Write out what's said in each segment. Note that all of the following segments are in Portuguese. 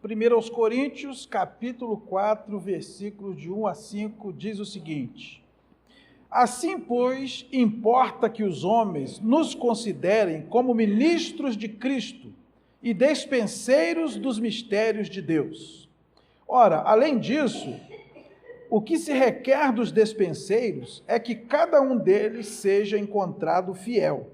1 Coríntios, capítulo 4, versículos de 1 a 5, diz o seguinte: Assim, pois, importa que os homens nos considerem como ministros de Cristo e despenseiros dos mistérios de Deus. Ora, além disso, o que se requer dos despenseiros é que cada um deles seja encontrado fiel.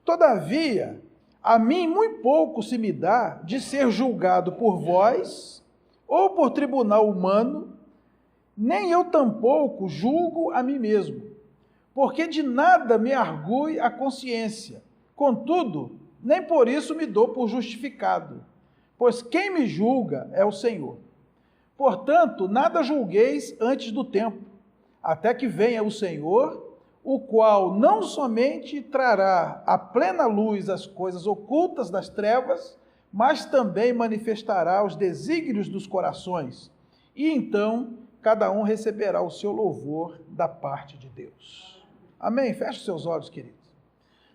Todavia, a mim muito pouco se me dá de ser julgado por vós ou por tribunal humano, nem eu tampouco julgo a mim mesmo, porque de nada me argue a consciência. Contudo, nem por isso me dou por justificado, pois quem me julga é o Senhor. Portanto, nada julgueis antes do tempo, até que venha o Senhor, o qual não somente trará à plena luz as coisas ocultas das trevas, mas também manifestará os desígnios dos corações. E então, cada um receberá o seu louvor da parte de Deus. Amém? Feche os seus olhos, queridos.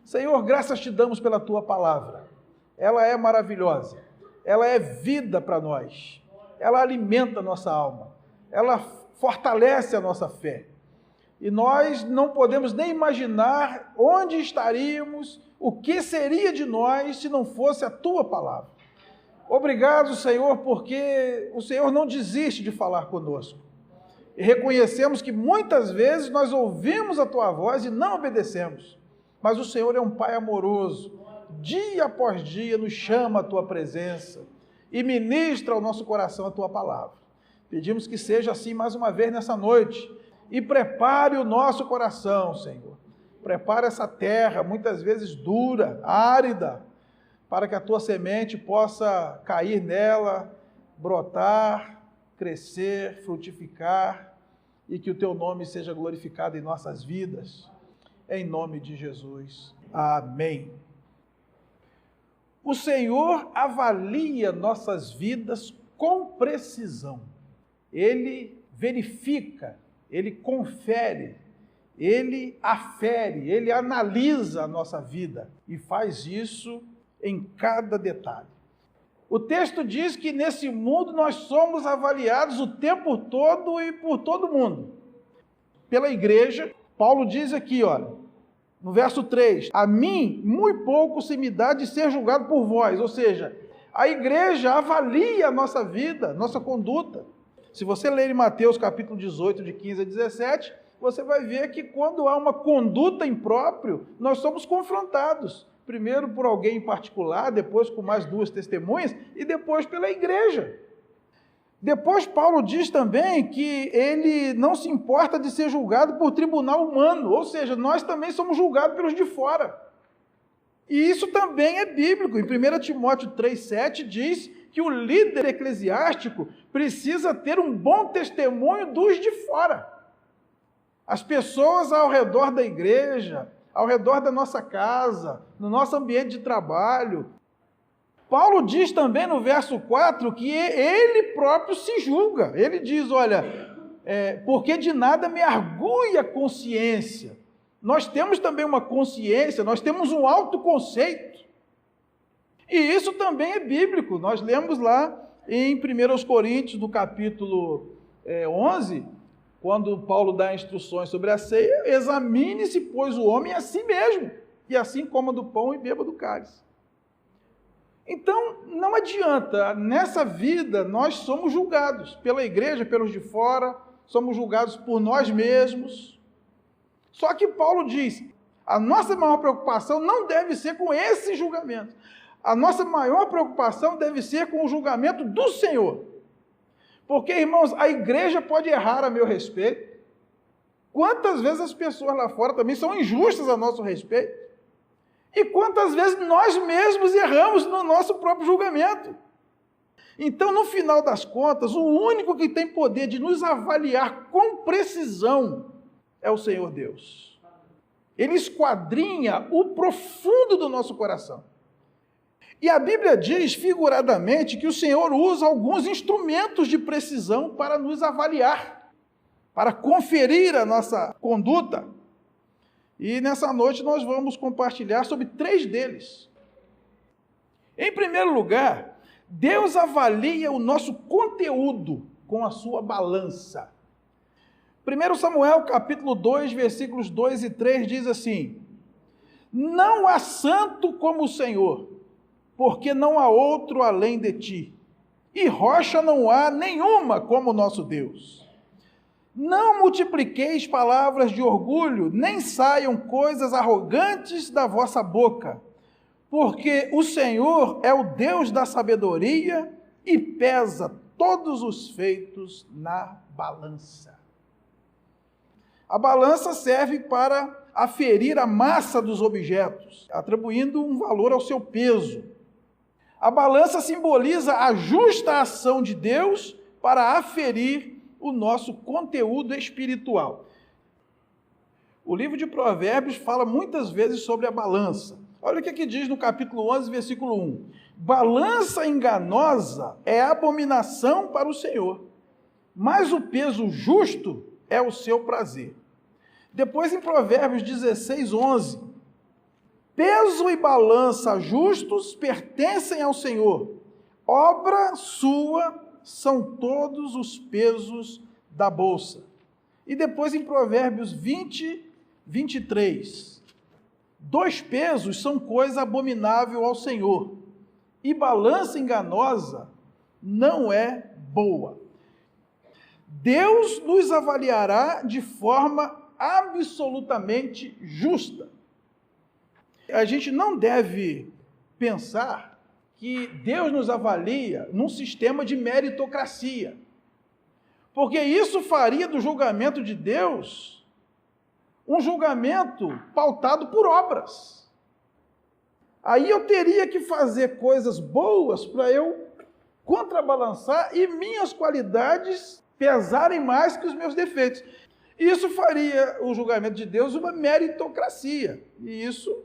Senhor, graças te damos pela tua palavra. Ela é maravilhosa. Ela é vida para nós. Ela alimenta a nossa alma. Ela fortalece a nossa fé. E nós não podemos nem imaginar onde estaríamos, o que seria de nós se não fosse a tua palavra. Obrigado, Senhor, porque o Senhor não desiste de falar conosco. E reconhecemos que muitas vezes nós ouvimos a tua voz e não obedecemos. Mas o Senhor é um Pai amoroso. Dia após dia nos chama à tua presença e ministra ao nosso coração a tua palavra. Pedimos que seja assim mais uma vez nessa noite. E prepare o nosso coração, Senhor. Prepare essa terra, muitas vezes dura, árida, para que a tua semente possa cair nela, brotar, crescer, frutificar, e que o teu nome seja glorificado em nossas vidas. Em nome de Jesus. Amém. O Senhor avalia nossas vidas com precisão. Ele verifica, ele confere, ele afere, ele analisa a nossa vida e faz isso em cada detalhe. O texto diz que nesse mundo nós somos avaliados o tempo todo e por todo mundo. Pela igreja, Paulo diz aqui, olha, no verso 3, a mim muito pouco se me dá de ser julgado por vós, ou seja, a igreja avalia a nossa vida, nossa conduta. Se você ler em Mateus capítulo 18, de 15 a 17, você vai ver que quando há uma conduta imprópria, nós somos confrontados. Primeiro por alguém em particular, depois com mais duas testemunhas, e depois pela igreja. Depois Paulo diz também que ele não se importa de ser julgado por tribunal humano, ou seja, nós também somos julgados pelos de fora. E isso também é bíblico. Em 1 Timóteo 3,7 diz que o líder eclesiástico precisa ter um bom testemunho dos de fora. As pessoas ao redor da igreja, ao redor da nossa casa, no nosso ambiente de trabalho. Paulo diz também no verso 4 que ele próprio se julga. Ele diz, olha, porque de nada me argue a consciência. Nós temos também uma consciência, nós temos um autoconceito. E isso também é bíblico. Nós lemos lá em 1 Coríntios, no capítulo 11, quando Paulo dá instruções sobre a ceia, examine-se, pois, o homem a si mesmo, e assim coma do pão e beba do cálice. Então, não adianta, nessa vida nós somos julgados pela igreja, pelos de fora, somos julgados por nós mesmos. Só que Paulo diz, a nossa maior preocupação não deve ser com esse julgamento. A nossa maior preocupação deve ser com o julgamento do Senhor. Porque, irmãos, a igreja pode errar a meu respeito. Quantas vezes as pessoas lá fora também são injustas a nosso respeito? E quantas vezes nós mesmos erramos no nosso próprio julgamento? Então, no final das contas, o único que tem poder de nos avaliar com precisão é o Senhor Deus. Ele esquadrinha o profundo do nosso coração. E a Bíblia diz, figuradamente, que o Senhor usa alguns instrumentos de precisão para nos avaliar, para conferir a nossa conduta. E nessa noite nós vamos compartilhar sobre 3 deles. Em primeiro lugar, Deus avalia o nosso conteúdo com a sua balança. 1 Samuel capítulo 2, versículos 2 e 3 diz assim: não há santo como o Senhor, porque não há outro além de ti, e rocha não há nenhuma como o nosso Deus. Não multipliqueis palavras de orgulho, nem saiam coisas arrogantes da vossa boca, porque o Senhor é o Deus da sabedoria e pesa todos os feitos na balança. A balança serve para aferir a massa dos objetos, atribuindo um valor ao seu peso. A balança simboliza a justa ação de Deus para aferir o nosso conteúdo espiritual. O livro de Provérbios fala muitas vezes sobre a balança. Olha o que diz no capítulo 11, versículo 1. Balança enganosa é abominação para o Senhor, mas o peso justo é o seu prazer. Depois em Provérbios 16, 11. Peso e balança justos pertencem ao Senhor. Obra sua são todos os pesos da bolsa. E depois em Provérbios 20, 23. 2 pesos são coisa abominável ao Senhor, e balança enganosa não é boa. Deus nos avaliará de forma absolutamente justa. A gente não deve pensar que Deus nos avalia num sistema de meritocracia, porque isso faria do julgamento de Deus um julgamento pautado por obras. Aí eu teria que fazer coisas boas para eu contrabalançar e minhas qualidades pesarem mais que os meus defeitos. Isso faria o julgamento de Deus uma meritocracia. E isso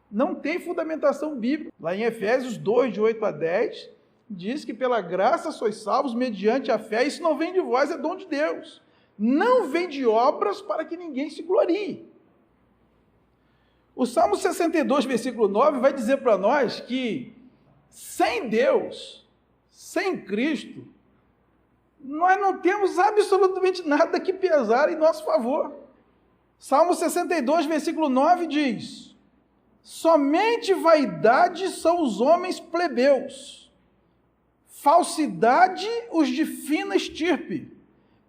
não tem fundamentação bíblica. Lá em Efésios 2, de 8 a 10, diz que pela graça sois salvos mediante a fé. Isso não vem de vós, é dom de Deus. Não vem de obras para que ninguém se glorie. O Salmo 62, versículo 9, vai dizer para nós que sem Deus, sem Cristo, nós não temos absolutamente nada que pesar em nosso favor. Salmo 62, versículo 9 diz: somente vaidade são os homens plebeus, falsidade os de fina estirpe,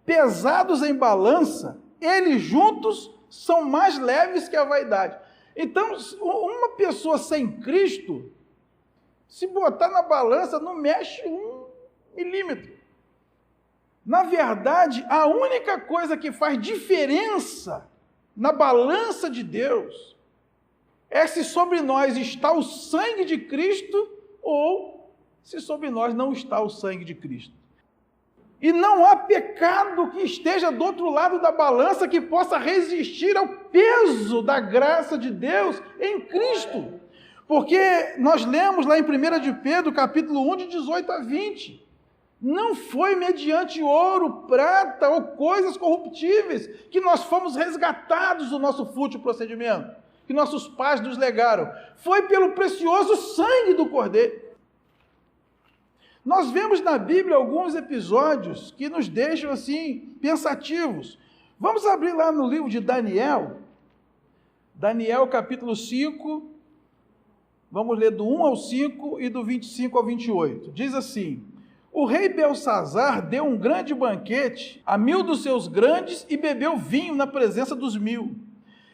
pesados em balança, eles juntos são mais leves que a vaidade. Então, uma pessoa sem Cristo, se botar na balança, não mexe 1 milímetro. Na verdade, a única coisa que faz diferença na balança de Deus é se sobre nós está o sangue de Cristo ou se sobre nós não está o sangue de Cristo. E não há pecado que esteja do outro lado da balança que possa resistir ao peso da graça de Deus em Cristo. Porque nós lemos lá em 1 de Pedro, capítulo 1, de 18 a 20. Não foi mediante ouro, prata ou coisas corruptíveis que nós fomos resgatados do nosso fútil procedimento, que nossos pais nos legaram. Foi pelo precioso sangue do Cordeiro. Nós vemos na Bíblia alguns episódios que nos deixam assim pensativos. Vamos abrir lá no livro de Daniel. Daniel capítulo 5, vamos ler do 1 ao 5 e do 25 ao 28. Diz assim: o rei Belsazar deu um grande banquete a 1000 dos seus grandes e bebeu vinho na presença dos 1000.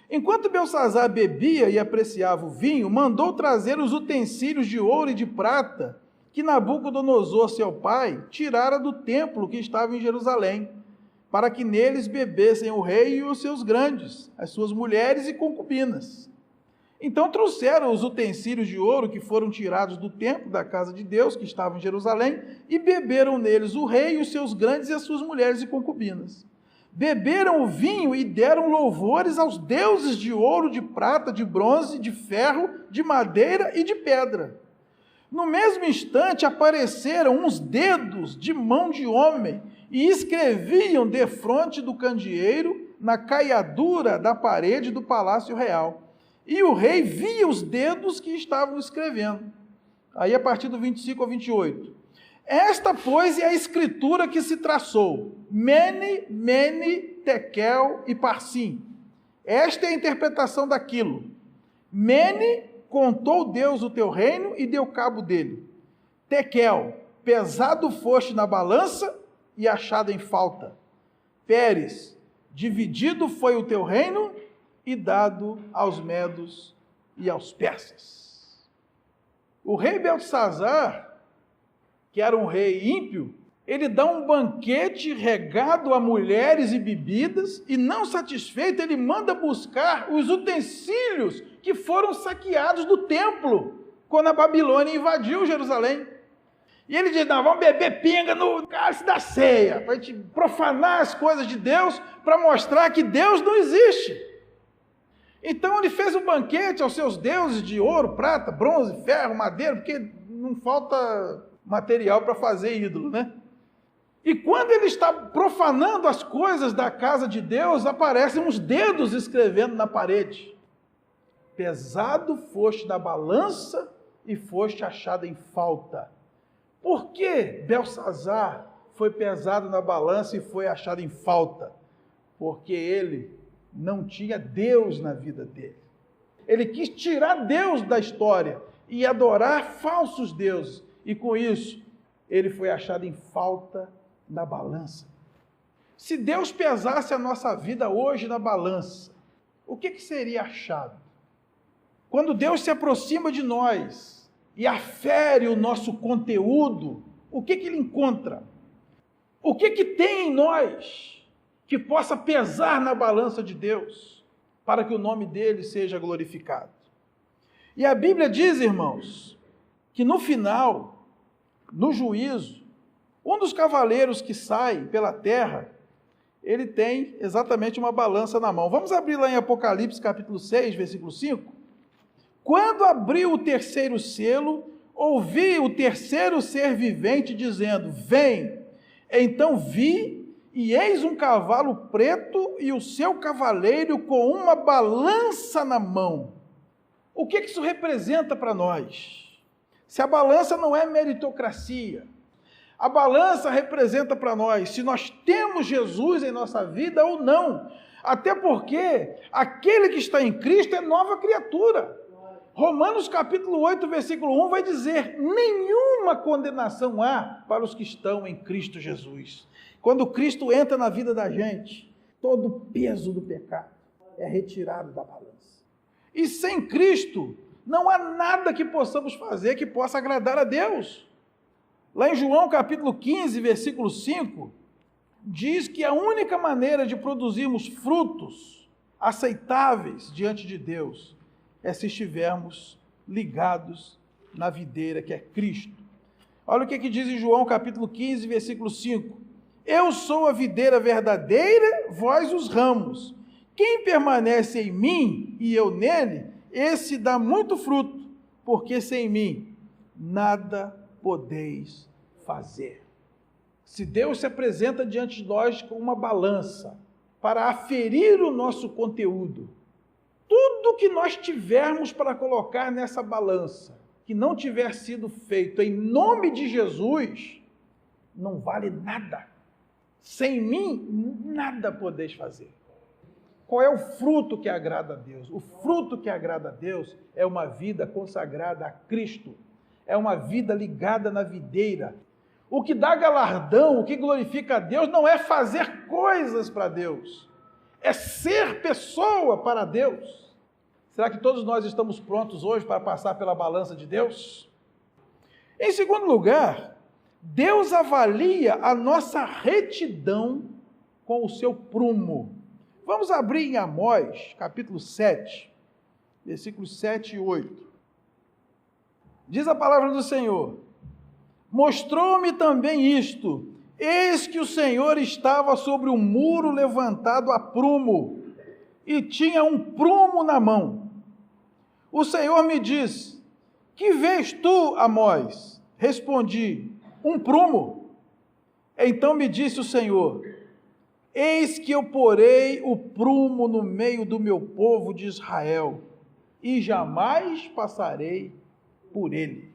Enquanto Belsazar bebia e apreciava o vinho, mandou trazer os utensílios de ouro e de prata que Nabucodonosor, seu pai, tirara do templo que estava em Jerusalém, para que neles bebessem o rei e os seus grandes, as suas mulheres e concubinas. Então trouxeram os utensílios de ouro que foram tirados do templo da casa de Deus, que estava em Jerusalém, e beberam neles o rei e os seus grandes e as suas mulheres e concubinas. Beberam o vinho e deram louvores aos deuses de ouro, de prata, de bronze, de ferro, de madeira e de pedra. No mesmo instante apareceram uns dedos de mão de homem e escreviam defronte do candeeiro na caiadura da parede do palácio real. E o rei via os dedos que estavam escrevendo. Aí a partir do 25 ao 28. Esta, pois, é a escritura que se traçou. Mene, Mene, Tekel e Parsim. Esta é a interpretação daquilo. Mene, contou Deus o teu reino e deu cabo dele. Tekel, pesado foste na balança e achado em falta. Pérez, dividido foi o teu reino e dado aos medos e aos persas. O rei Beltesazar, que era um rei ímpio, ele dá um banquete regado a mulheres e bebidas, e não satisfeito, ele manda buscar os utensílios que foram saqueados do templo, quando a Babilônia invadiu Jerusalém. E ele diz, não, vamos beber pinga no cálice da ceia, para a gente profanar as coisas de Deus, para mostrar que Deus não existe. Então ele fez um banquete aos seus deuses de ouro, prata, bronze, ferro, madeira, porque não falta material para fazer ídolo, né? E quando ele está profanando as coisas da casa de Deus, aparecem uns dedos escrevendo na parede. Pesado foste na balança e foste achado em falta. Por que Beltesazar foi pesado na balança e foi achado em falta? Porque ele não tinha Deus na vida dele. Ele quis tirar Deus da história e adorar falsos deuses. E com isso, ele foi achado em falta na balança. Se Deus pesasse a nossa vida hoje na balança, o que seria achado? Quando Deus se aproxima de nós e afere o nosso conteúdo, o que ele encontra? O que tem em nós que possa pesar na balança de Deus, para que o nome dele seja glorificado? E a Bíblia diz, irmãos, que no final, no juízo, um dos cavaleiros que sai pela terra, ele tem exatamente uma balança na mão. Vamos abrir lá em Apocalipse capítulo 6, versículo 5. Quando abriu o terceiro selo, ouvi o terceiro ser vivente dizendo, vem. Então vi, e eis um cavalo preto e o seu cavaleiro com uma balança na mão. O que isso representa para nós? Se a balança não é meritocracia, a balança representa para nós se nós temos Jesus em nossa vida ou não. Até porque aquele que está em Cristo é nova criatura. Romanos capítulo 8, versículo 1 vai dizer, nenhuma condenação há para os que estão em Cristo Jesus. Quando Cristo entra na vida da gente, todo o peso do pecado é retirado da balança. E sem Cristo, não há nada que possamos fazer que possa agradar a Deus. Lá em João capítulo 15, versículo 5, diz que a única maneira de produzirmos frutos aceitáveis diante de Deus é se estivermos ligados na videira que é Cristo. Olha o que diz em João capítulo 15, versículo 5. Eu sou a videira verdadeira, vós os ramos. Quem permanece em mim e eu nele, esse dá muito fruto, porque sem mim nada podeis fazer. Se Deus se apresenta diante de nós com uma balança para aferir o nosso conteúdo, tudo que nós tivermos para colocar nessa balança, que não tiver sido feito em nome de Jesus, não vale nada. Sem mim, nada podeis fazer. Qual é o fruto que agrada a Deus? O fruto que agrada a Deus é uma vida consagrada a Cristo. É uma vida ligada na videira. O que dá galardão, o que glorifica a Deus, não é fazer coisas para Deus. É ser pessoa para Deus. Será que todos nós estamos prontos hoje para passar pela balança de Deus? Em segundo lugar, Deus avalia a nossa retidão com o seu prumo. Vamos abrir em Amós, capítulo 7, versículos 7 e 8. Diz a palavra do Senhor, mostrou-me também isto, eis que o Senhor estava sobre um muro levantado a prumo, e tinha um prumo na mão. O Senhor me disse, que vês tu, Amós? Respondi, um prumo. Então me disse o Senhor, Eis que eu porei o prumo no meio do meu povo de Israel, e jamais passarei por ele.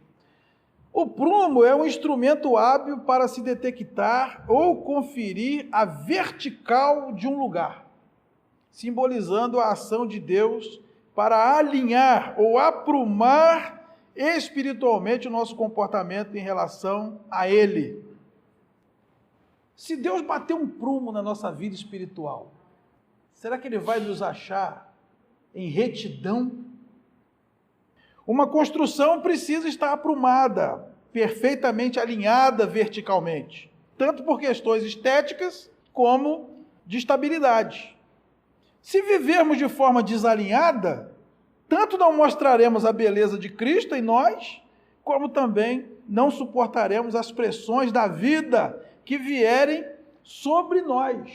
O prumo é um instrumento hábil para se detectar ou conferir a vertical de um lugar, simbolizando a ação de Deus para alinhar ou aprumar espiritualmente o nosso comportamento em relação a Ele. Se Deus bater um prumo na nossa vida espiritual, será que Ele vai nos achar em retidão? Uma construção precisa estar aprumada, perfeitamente alinhada verticalmente, tanto por questões estéticas como de estabilidade. Se vivermos de forma desalinhada, tanto não mostraremos a beleza de Cristo em nós, como também não suportaremos as pressões da vida que vierem sobre nós.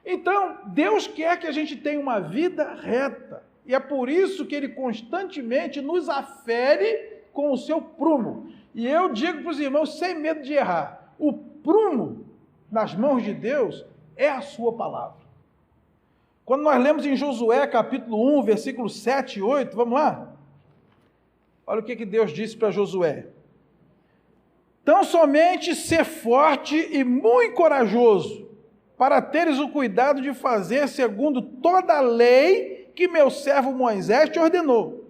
Então, Deus quer que a gente tenha uma vida reta, e é por isso que Ele constantemente nos afere com o seu prumo. E eu digo para os irmãos, sem medo de errar, o prumo nas mãos de Deus é a sua palavra. Quando nós lemos em Josué capítulo 1, versículos 7 e 8, vamos lá? Olha o que Deus disse para Josué. Tão somente ser forte e muito corajoso, para teres o cuidado de fazer segundo toda a lei que meu servo Moisés te ordenou.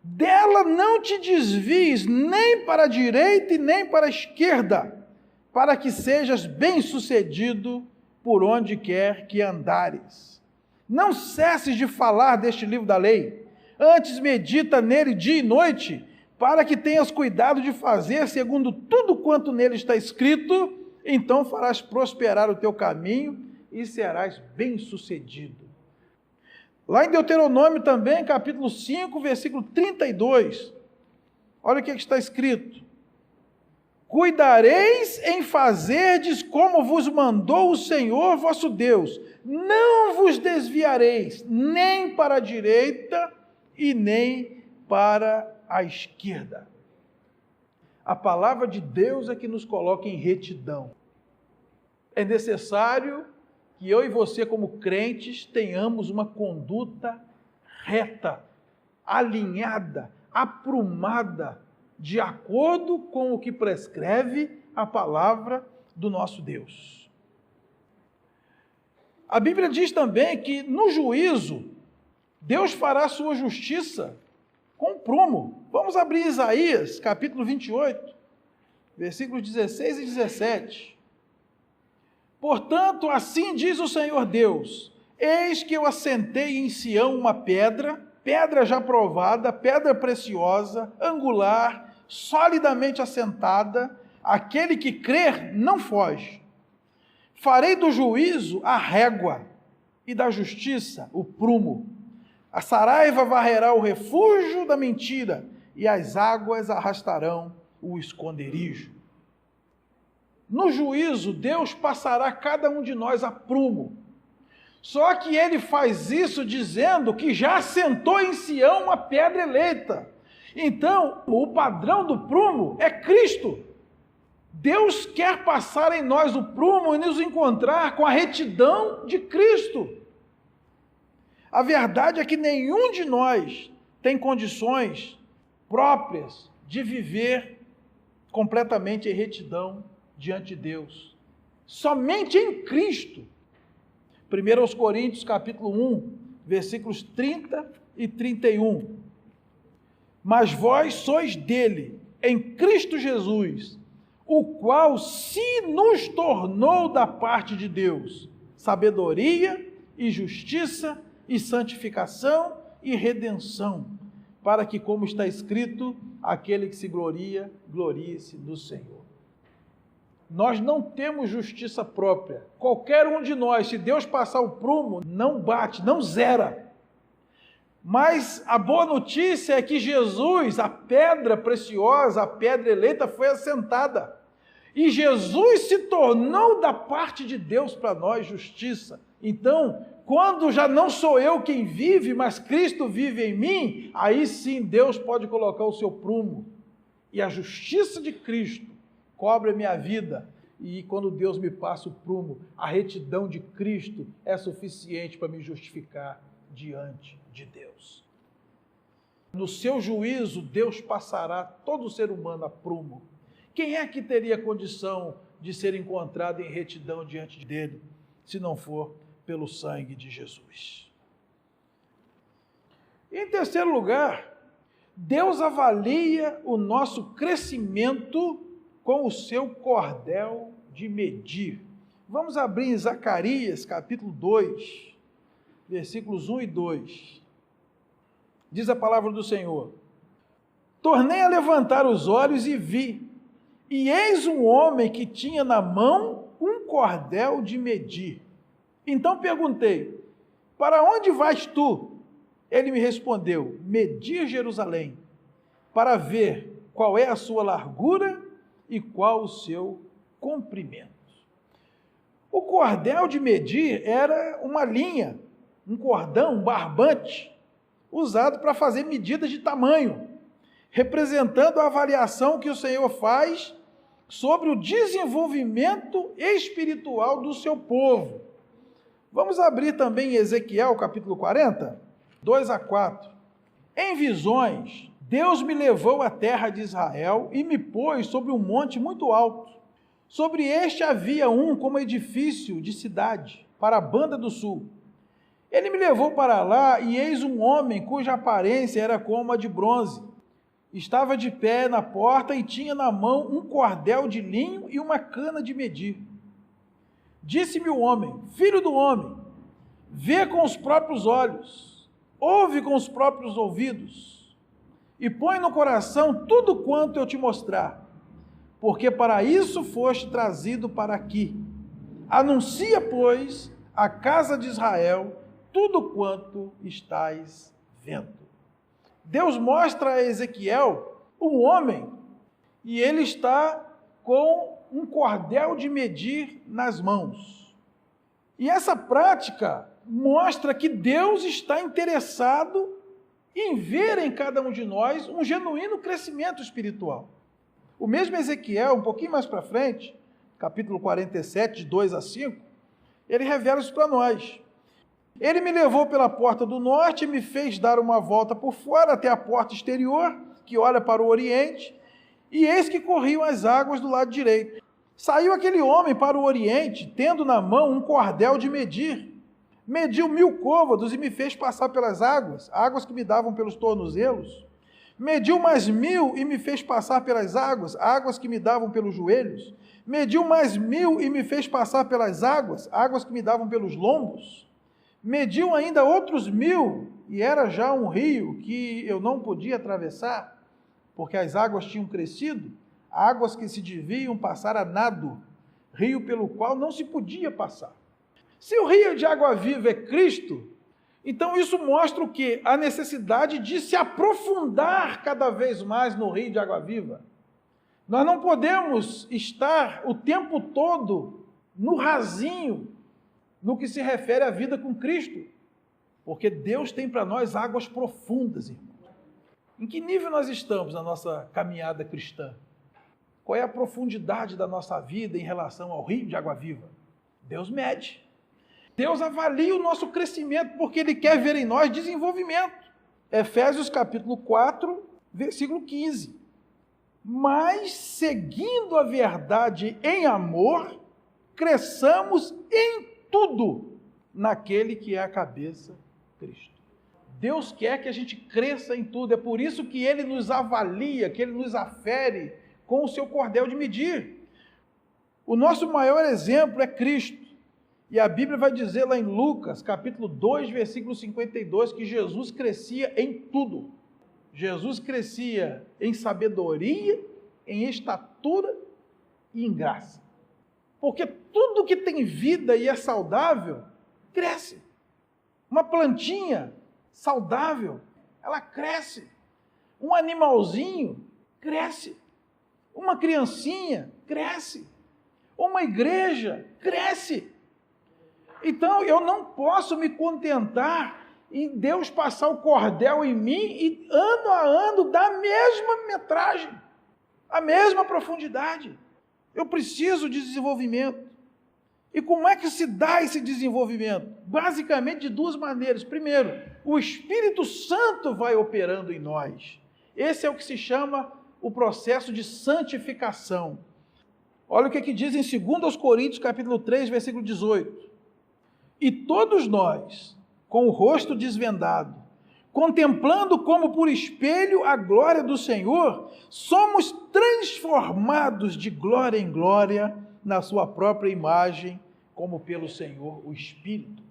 Dela não te desvies nem para a direita e nem para a esquerda, para que sejas bem-sucedido por onde quer que andares. Não cesses de falar deste livro da lei, antes medita nele dia e noite, para que tenhas cuidado de fazer segundo tudo quanto nele está escrito, então farás prosperar o teu caminho e serás bem-sucedido. Lá em Deuteronômio também, capítulo 5, versículo 32, olha o que está escrito. Cuidareis em fazerdes como vos mandou o Senhor vosso Deus, não vos desviareis nem para a direita e nem para a esquerda. A palavra de Deus é que nos coloca em retidão. É necessário que eu e você, como crentes, tenhamos uma conduta reta, alinhada, aprumada, de acordo com o que prescreve a palavra do nosso Deus. A Bíblia diz também que no juízo, Deus fará sua justiça com prumo. Vamos abrir Isaías, capítulo 28, versículos 16 e 17. Portanto, assim diz o Senhor Deus, eis que eu assentei em Sião uma pedra, pedra já provada, pedra preciosa, angular, solidamente assentada, aquele que crer não foge. Farei do juízo a régua e da justiça o prumo. A saraiva varrerá o refúgio da mentira e as águas arrastarão o esconderijo. No juízo, Deus passará cada um de nós a prumo. Só que Ele faz isso dizendo que já assentou em Sião uma pedra eleita. Então, o padrão do prumo é Cristo. Deus quer passar em nós o prumo e nos encontrar com a retidão de Cristo. A verdade é que nenhum de nós tem condições próprias de viver completamente em retidão diante de Deus. Somente em Cristo. 1 Coríntios capítulo 1, versículos 30 e 31. Mas vós sois dele, em Cristo Jesus, o qual se nos tornou da parte de Deus sabedoria e justiça e santificação e redenção, para que, como está escrito, aquele que se gloria, glorie-se no Senhor. Nós não temos justiça própria. Qualquer um de nós, se Deus passar o prumo, não bate, não zera. Mas a boa notícia é que Jesus, a pedra preciosa, a pedra eleita, foi assentada. E Jesus se tornou da parte de Deus para nós justiça. Então, quando já não sou eu quem vive, mas Cristo vive em mim, aí sim Deus pode colocar o seu prumo. E a justiça de Cristo cobre a minha vida. e quando Deus me passa o prumo, a retidão de Cristo é suficiente para me justificar diante de Deus. No seu juízo, Deus passará todo ser humano a prumo. Quem é que teria condição de ser encontrado em retidão diante dele, se não for pelo sangue de Jesus? Em terceiro lugar, Deus avalia o nosso crescimento com o seu cordel de medir. Vamos abrir em Zacarias, capítulo 2, versículos 1 e 2. Diz a palavra do Senhor: tornei a levantar os olhos e vi, e eis um homem que tinha na mão um cordel de medir. Então perguntei: para onde vais tu? Ele me respondeu: medir Jerusalém, para ver qual é a sua largura e qual o seu comprimento. O cordel de medir era uma linha, um cordão, um barbante, usado para fazer medidas de tamanho, representando a avaliação que o Senhor faz sobre o desenvolvimento espiritual do seu povo. Vamos abrir também Ezequiel, capítulo 40, 2 a 4. Em visões, Deus me levou à terra de Israel e me pôs sobre um monte muito alto. Sobre este havia um como edifício de cidade, para a banda do sul. Ele me levou para lá, e eis um homem cuja aparência era como a de bronze. Estava de pé na porta e tinha na mão um cordel de linho e uma cana de medir. Disse-me o homem: filho do homem, vê com os próprios olhos, ouve com os próprios ouvidos, e põe no coração tudo quanto eu te mostrar, porque para isso foste trazido para aqui. Anuncia, pois, à casa de Israel tudo quanto estás vendo. Deus mostra a Ezequiel um homem, e ele está com um cordel de medir nas mãos. E essa prática mostra que Deus está interessado em ver em cada um de nós um genuíno crescimento espiritual. O mesmo Ezequiel, um pouquinho mais para frente, capítulo 47, de 2 a 5, ele revela isso para nós. Ele me levou pela porta do norte e me fez dar uma volta por fora até a porta exterior, que olha para o oriente, e eis que corriam as águas do lado direito. Saiu aquele homem para o oriente, tendo na mão um cordel de medir. Mediu 1000 côvados e me fez passar pelas águas, águas que me davam pelos tornozelos. Mediu mais 1000 e me fez passar pelas águas, águas que me davam pelos joelhos. Mediu mais 1000 e me fez passar pelas águas, águas que me davam pelos lombos. Mediu ainda outros 1000, e era já um rio que eu não podia atravessar, porque as águas tinham crescido, águas que se deviam passar a nado, rio pelo qual não se podia passar. Se o rio de água viva é Cristo, então isso mostra o quê? A necessidade de se aprofundar cada vez mais no rio de água viva. Nós não podemos estar o tempo todo no rasinho, no que se refere à vida com Cristo, porque Deus tem para nós águas profundas, irmãos. Em que nível nós estamos na nossa caminhada cristã? Qual é a profundidade da nossa vida em relação ao rio de água viva? Deus mede. Deus avalia o nosso crescimento, porque Ele quer ver em nós desenvolvimento. Efésios capítulo 4, versículo 15. Mas, seguindo a verdade em amor, cresçamos em tudo naquele que é a cabeça, Cristo. Deus quer que a gente cresça em tudo, é por isso que Ele nos avalia, que Ele nos afere com o seu cordel de medir. O nosso maior exemplo é Cristo, e a Bíblia vai dizer lá em Lucas, capítulo 2, versículo 52, que Jesus crescia em tudo. Jesus crescia em sabedoria, em estatura e em graça. Porque tudo que tem vida e é saudável, cresce. Uma plantinha saudável, ela cresce. Um animalzinho, cresce. Uma criancinha, cresce. Uma igreja, cresce. Então, eu não posso me contentar em Deus passar o cordel em mim e ano a ano dar a mesma metragem, a mesma profundidade. Eu preciso de desenvolvimento. E como é que se dá esse desenvolvimento? Basicamente de duas maneiras. Primeiro, o Espírito Santo vai operando em nós. Esse é o que se chama o processo de santificação. Olha o que diz em 2 Coríntios, capítulo 3, versículo 18. E todos nós, com o rosto desvendado, contemplando como por espelho a glória do Senhor, somos transformados de glória em glória na sua própria imagem, como pelo Senhor, o Espírito.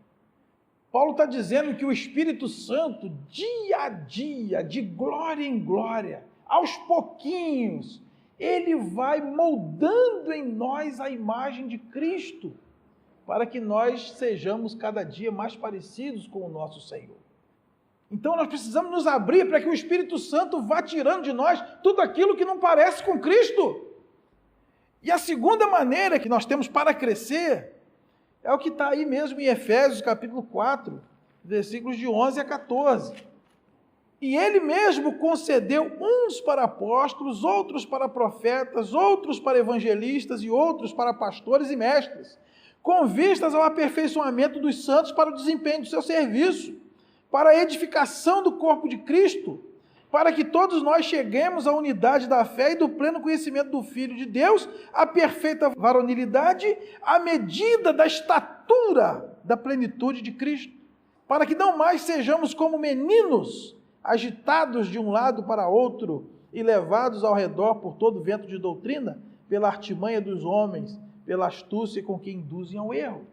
Paulo está dizendo que o Espírito Santo, dia a dia, de glória em glória, aos pouquinhos, ele vai moldando em nós a imagem de Cristo, para que nós sejamos cada dia mais parecidos com o nosso Senhor. Então nós precisamos nos abrir para que o Espírito Santo vá tirando de nós tudo aquilo que não parece com Cristo. E a segunda maneira que nós temos para crescer é o que está aí mesmo em Efésios capítulo 4, versículos de 11 a 14. E ele mesmo concedeu uns para apóstolos, outros para profetas, outros para evangelistas e outros para pastores e mestres, com vistas ao aperfeiçoamento dos santos para o desempenho do seu serviço, para a edificação do corpo de Cristo, para que todos nós cheguemos à unidade da fé e do pleno conhecimento do Filho de Deus, à perfeita varonilidade, à medida da estatura da plenitude de Cristo, para que não mais sejamos como meninos, agitados de um lado para outro e levados ao redor por todo vento de doutrina, pela artimanha dos homens, pela astúcia com que induzem ao erro.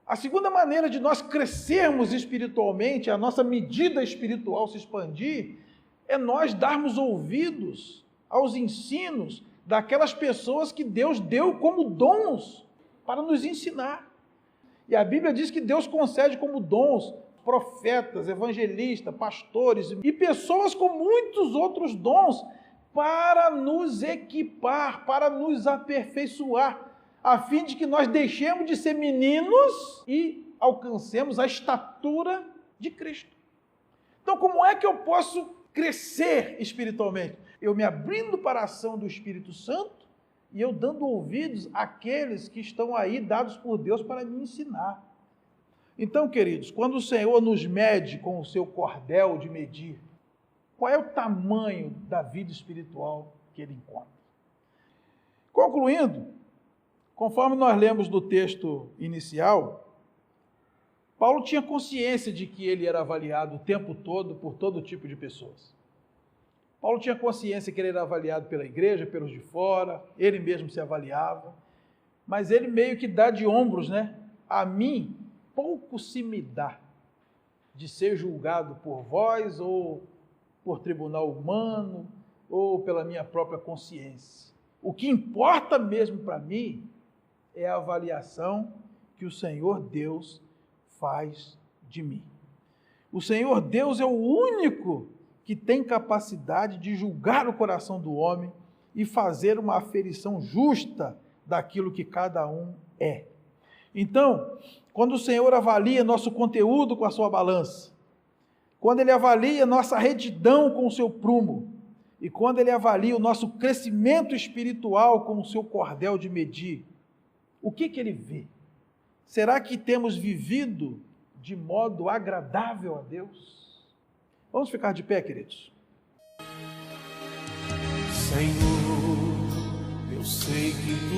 A segunda maneira de nós crescermos espiritualmente, a nossa medida espiritual se expandir, é nós darmos ouvidos aos ensinos daquelas pessoas que Deus deu como dons para nos ensinar. E a Bíblia diz que Deus concede como dons profetas, evangelistas, pastores e pessoas com muitos outros dons para nos equipar, para nos aperfeiçoar, a fim de que nós deixemos de ser meninos e alcancemos a estatura de Cristo. Então, como é que eu posso crescer espiritualmente? Eu me abrindo para a ação do Espírito Santo e eu dando ouvidos àqueles que estão aí dados por Deus para me ensinar. Então, queridos, quando o Senhor nos mede com o seu cordel de medir, qual é o tamanho da vida espiritual que ele encontra? Concluindo, conforme nós lemos do texto inicial, Paulo tinha consciência de que ele era avaliado o tempo todo por todo tipo de pessoas. Paulo tinha consciência que ele era avaliado pela igreja, pelos de fora, ele mesmo se avaliava, mas ele meio que dá de ombros, né? A mim, pouco se me dá de ser julgado por vós, ou por tribunal humano, ou pela minha própria consciência. O que importa mesmo para mim é a avaliação que o Senhor Deus faz de mim. O Senhor Deus é o único que tem capacidade de julgar o coração do homem e fazer uma aferição justa daquilo que cada um é. Então, quando o Senhor avalia nosso conteúdo com a sua balança, quando Ele avalia nossa retidão com o seu prumo, e quando Ele avalia o nosso crescimento espiritual com o seu cordel de medir, o que Ele vê? Será que temos vivido de modo agradável a Deus? Vamos ficar de pé, queridos. Senhor, eu sei que Tu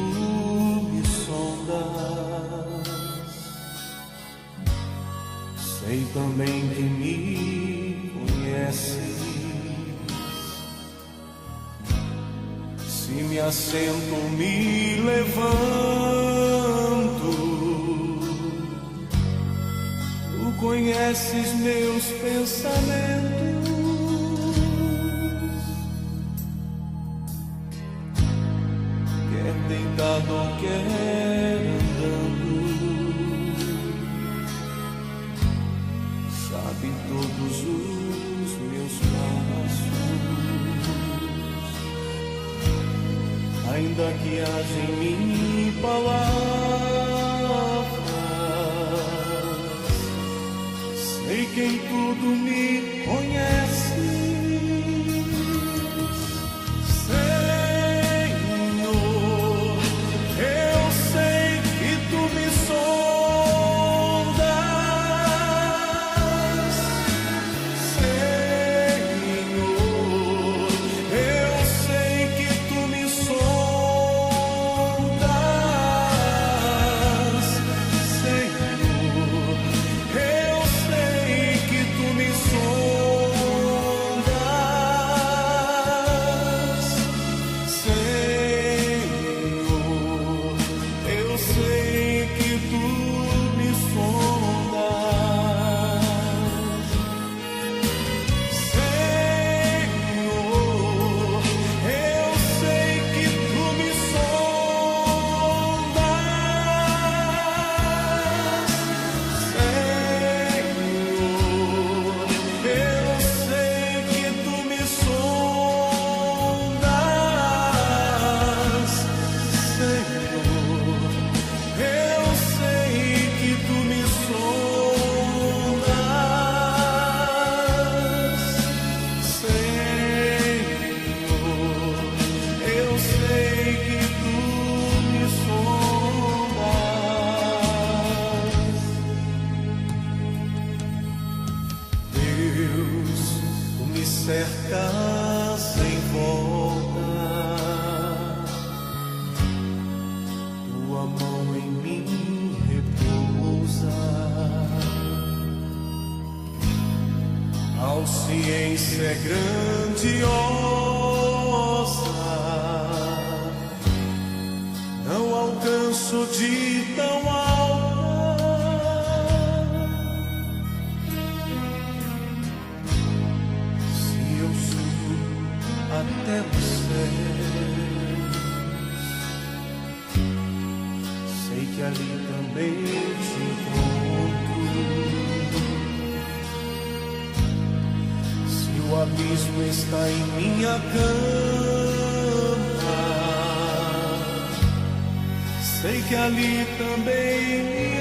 me sondas, sei também que me conheces. Se me assento, me levanto, Tu conheces meus pensamentos. Quer deitado ou quer andando, sabe todos os meus passos. Ainda que haja em mim palavras, sei que em tudo me conheces. Senhor, cercas em volta, tua mão em mim repousa. A ciência é grandiosa, não alcanço de tão alta. Se eu subo até os céus, sei que ali também te encontro. Se o abismo está em minha cama, sei que ali também me